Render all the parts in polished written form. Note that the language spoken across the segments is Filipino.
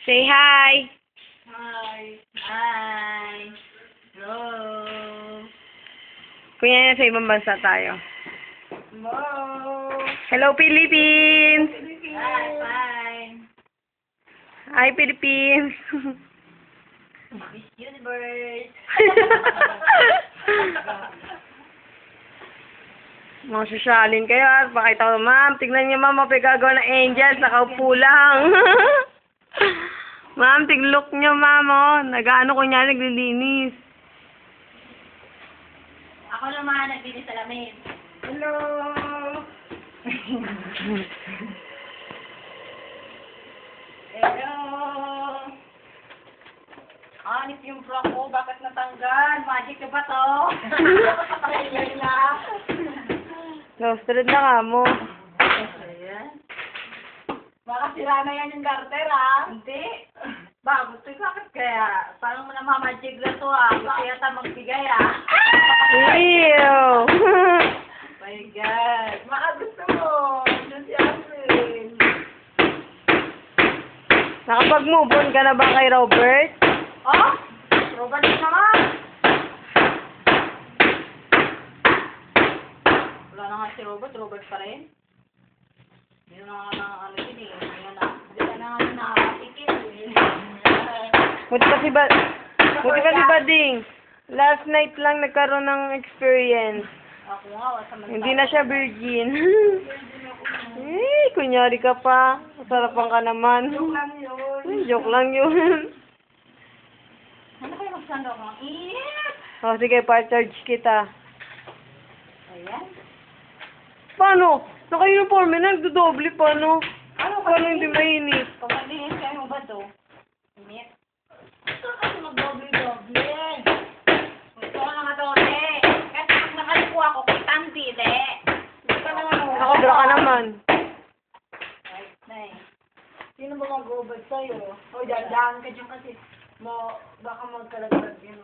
Say hi. Hi. Hi. Hello. Kunya sa ibang bansa tayo. Hello. Hello, Philippines! Hi, fine. Hi, Philippines! Miss Universe. Mga sosyalin kayo, ha? Pakita ko, ma'am. Tignan niyo, ma'am, mapigagawa ng angels. Nakaupo lang. Ma'am, tiglook niyo, ma'am, oh. Nag-ano ko niya, naglilinis. Ako naman, nagbili salamin. Hello. Hello. Anip yung frock ko, bakit natanggal? Magic ka ba to? Ayan na. Roasted na ka mo. Ayan. Baka sira na yan yung garter, ha? Hindi. Ba, gusto ko bakit kaya? Parang namamajig na to, ha? Gusto yata magbigay, ha? Ew! My God. Baka gusto mo. Doon si Alvin. Nakapag-move on ka na ba kay Robert? Oh? Robert naman. Wala na nga si Robert. Robert pa rin. Hindi na nga ano yun eh. Hindi na nga nakakatikit eh. Buti pa si Bading. Last night lang nagkaroon ng experience. Ako nga, wasa Hindi na siya virgin. Eh, kunyari ka pa. Masarapan ka naman. Joke lang yun. Joke lang yun. Ano kayo magsando ko? Init! O, sige, pa-charge kita. Ayan. Paano? Naka-uniforme na, nagdodoble pa, no? Ano Paano hindi mainit? Pagmalinis kayo ba to? Init? Ito kasi mag-doble-doble. Gusto ko na nga doble. Kasi pag nakalipo ako, kitang dili. Hindi ka naman ako. Nakabra ka naman. Right, nice. Sino ba mag-ubad sa'yo? O, dyan ka dyan kasi. Baka magkalaglag yun.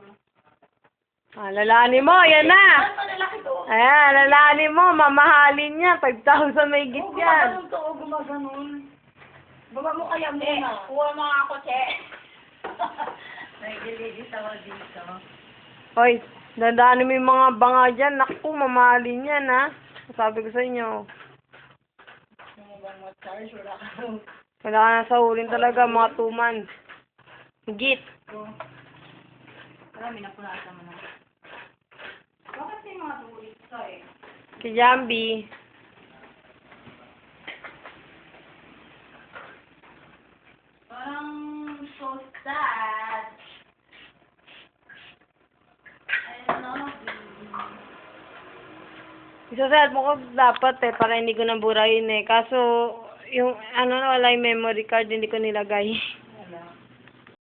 Ah, lalani mo, yan na. Ano pa lalaki to? Ayan, lalani mo, mamahalin niya. 5,000 may git yan. Gumaganon to, gumaganon. Baba mo kaya muna. Kuha mo nga ako, che. Nagdiligis ako dito. Hoy, dandaanin mo yung mga banga dyan. Naku, mamahalin yan, ha? Sabi ko sa inyo. Ano bang mag-charge? Wala ka. Wala ka na sa hulin talaga, mga 2 months. Git. Marami na punasan mo na. Bakit may mga tulit ka eh? Si Jambi. Parang so sad. I love you. Isaset mo ko dapat para hindi ko naburahin Kaso, yung wala yung memory card, hindi ko nilagay.